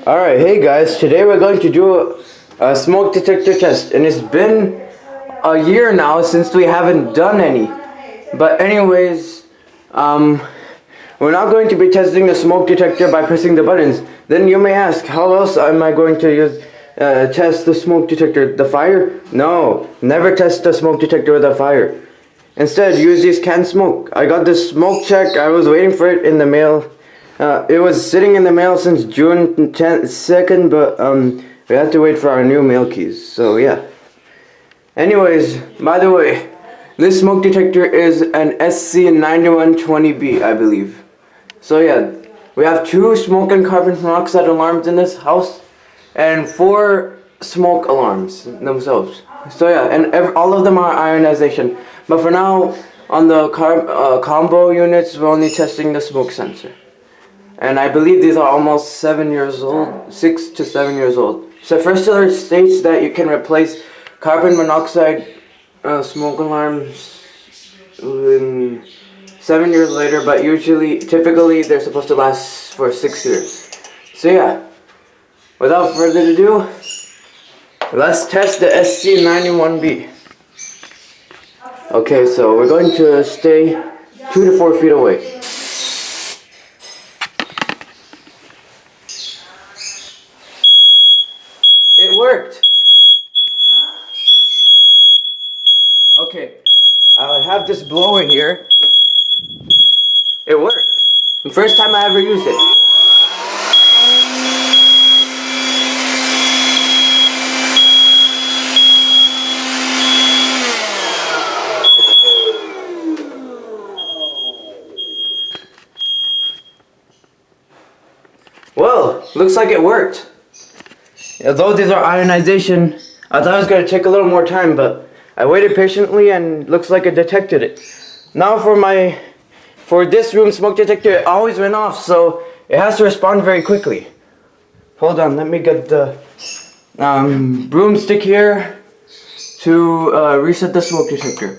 Alright, hey guys, today we're going to do a smoke detector test, and it's been a year now since we haven't done any. But anyways, we're not going to be testing the smoke detector by pressing the buttons. Then you may ask, how else am I going to use test the smoke detector? The fire? No, never test the smoke detector with a fire. Instead, use these canned smoke. I got this smoke check. I was waiting for it in the mail. It was sitting in the mail since June 2nd, but we had to wait for our new mail keys. So yeah. Anyways, by the way, this smoke detector is an SC9120B, I believe. So yeah, we have 2 smoke and carbon monoxide alarms in this house, and 4 smoke alarms themselves. So yeah, and all of them are ionization. But for now, on the combo units, we're only testing the smoke sensor. And I believe these are almost 7 years old, 6 to 7 years old. So First Alert states that you can replace carbon monoxide smoke alarms in 7 years later, but typically they're supposed to last for 6 years. So yeah, without further ado, let's test the SC91B. Okay, so we're going to stay 2 to 4 feet away. It worked. Okay, I'll have this blower here. It worked. The first time I ever used it. Well, looks like it worked. Although these are ionization, I thought it was going to take a little more time, but I waited patiently and looks like it detected it. Now for this room smoke detector, it always went off, so it has to respond very quickly. Hold on, let me get the broomstick here to reset the smoke detector.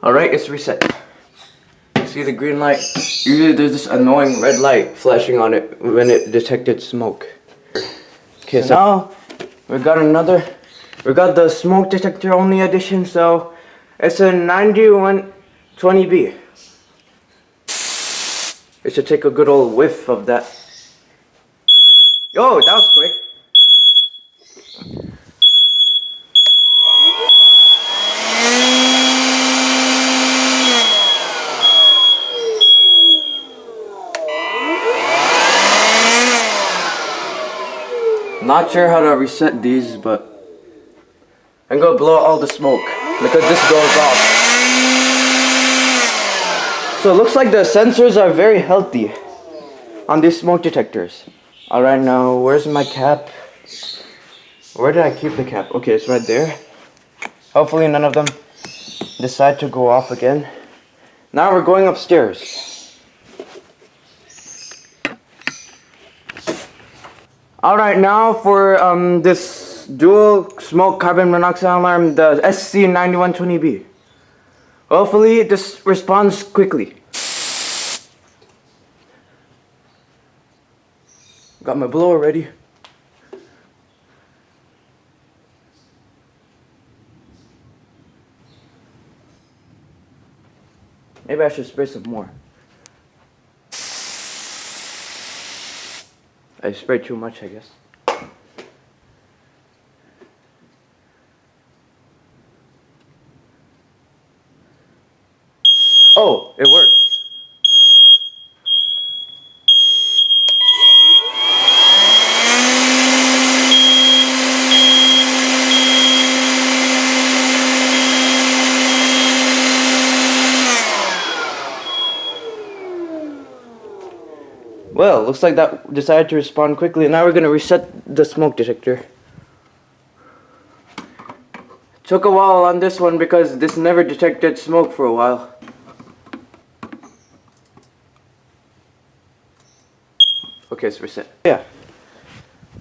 Alright, it's reset. See the green light? Usually there's this annoying red light flashing on it when it detected smoke. Okay, so now we got the smoke detector only edition, so it's a 9120B. It should take a good old whiff of that. Oh, that was quick. Not sure how to reset these, but I'm gonna blow all the smoke because this goes off. So it looks like the sensors are very healthy on these smoke detectors. Alright, now where's my cap? Where did I keep the cap? Okay, it's right there. Hopefully none of them decide to go off again. Now we're going upstairs. Alright, now for this dual smoke carbon monoxide alarm, the SC9120B. Hopefully this responds quickly. Got my blower ready. Maybe I should spray some more. I sprayed too much, I guess. Oh, it worked. Well, looks like that decided to respond quickly. Now we're going to reset the smoke detector. Took a while on this one because this never detected smoke for a while. Okay, it's reset. Yeah.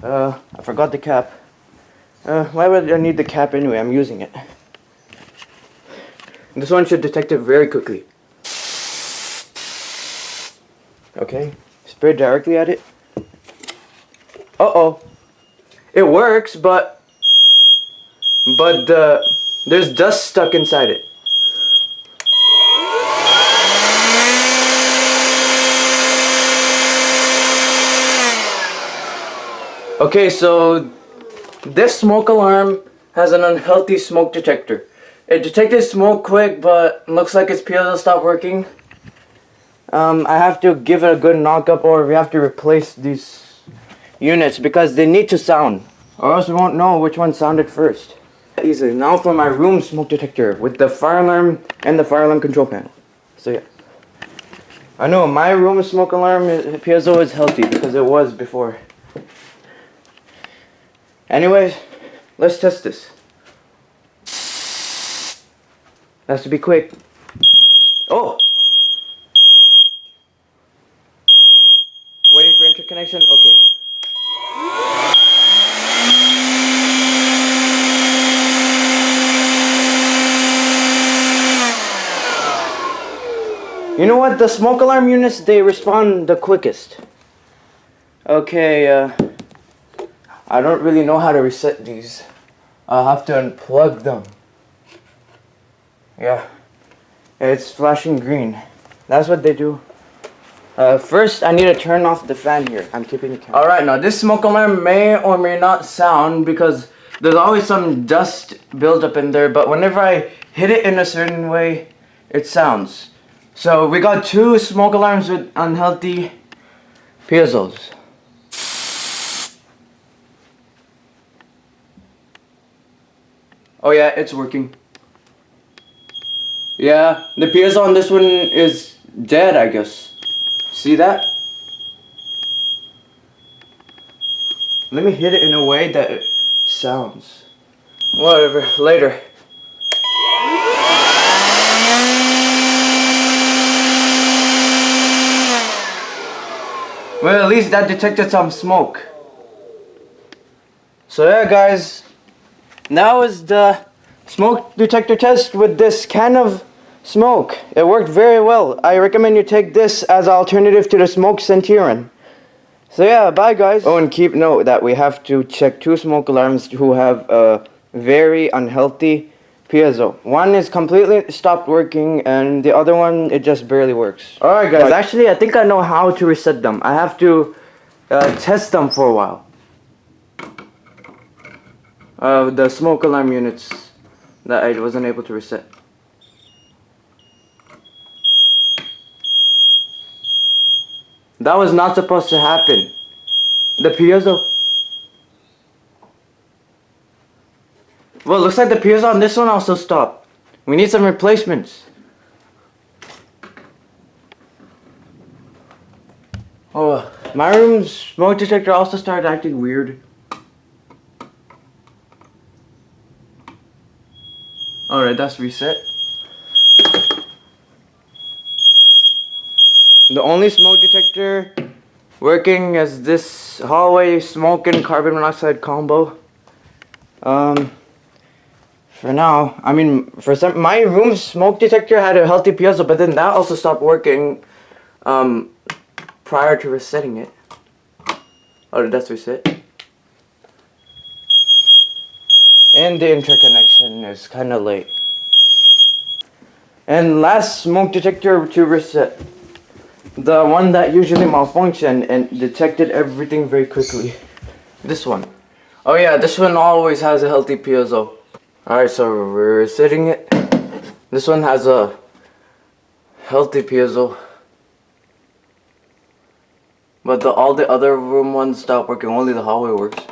I forgot the cap. Why would I need the cap anyway? I'm using it. This one should detect it very quickly. Okay, spray directly at it. Uh-oh. It works, but there's dust stuck inside it. Okay, so this smoke alarm has an unhealthy smoke detector. It detected smoke quick, but looks like its piezo stopped working. I have to give it a good knock up, or we have to replace these units because they need to sound, or else we won't know which one sounded first. Easily. Now for my room smoke detector with the fire alarm and the fire alarm control panel. So yeah. I know my room smoke alarm piezo is healthy because it was before. Anyways, let's test this. Has to be quick. Oh! Waiting for interconnection? Okay. You know what? The smoke alarm units, they respond the quickest. Okay, I don't really know how to reset these. I'll have to unplug them. Yeah. It's flashing green. That's what they do. First, I need to turn off the fan here. I'm keeping the camera. Alright, now this smoke alarm may or may not sound because there's always some dust buildup in there, but whenever I hit it in a certain way, it sounds. So we got 2 smoke alarms with unhealthy piezos. Oh yeah, it's working. Yeah, the piezo on this one is dead, I guess. See that? Let me hit it in a way that it sounds. Whatever, later. Well, at least that detected some smoke. So yeah, guys, that was the smoke detector test with this can of smoke. It worked very well. I recommend you take this as an alternative to the smoke Centurion. So yeah, bye guys. Oh, and keep note that we have to check 2 smoke alarms who have a very unhealthy piezo. One is completely stopped working and the other one, it just barely works. Alright guys, actually I think I know how to reset them. I have to test them for a while. The smoke alarm units that I wasn't able to reset. That was not supposed to happen. The piezo. Well, looks like the piezo on this one also stopped. We need some replacements. Oh, my room's smoke detector also started acting weird. Alright, that's reset. The only smoke detector working is this hallway smoke and carbon monoxide combo. For now, I mean, my room's smoke detector had a healthy piezo, but then that also stopped working prior to resetting it. Oh, that's reset. And the interconnection is kind of late. And last smoke detector to reset. The one that usually malfunctioned and detected everything very quickly. This one. Oh yeah, this one always has a healthy piezo. Alright, so we're resetting it. This one has a healthy piezo. But all the other room ones stopped working, only the hallway works.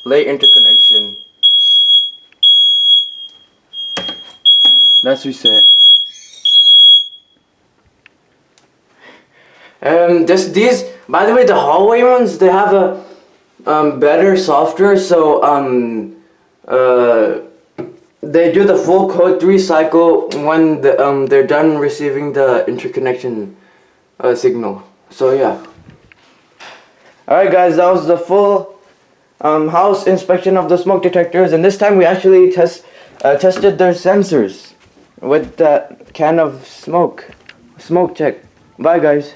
Late interconnection. Let's reset. These, by the way, the hallway ones, they have a better software, so they do the full code 3 cycle when they're done receiving the interconnection signal. So yeah. Alright guys, that was the full house inspection of the smoke detectors, and this time we actually tested their sensors with that can of smoke check. Bye, guys.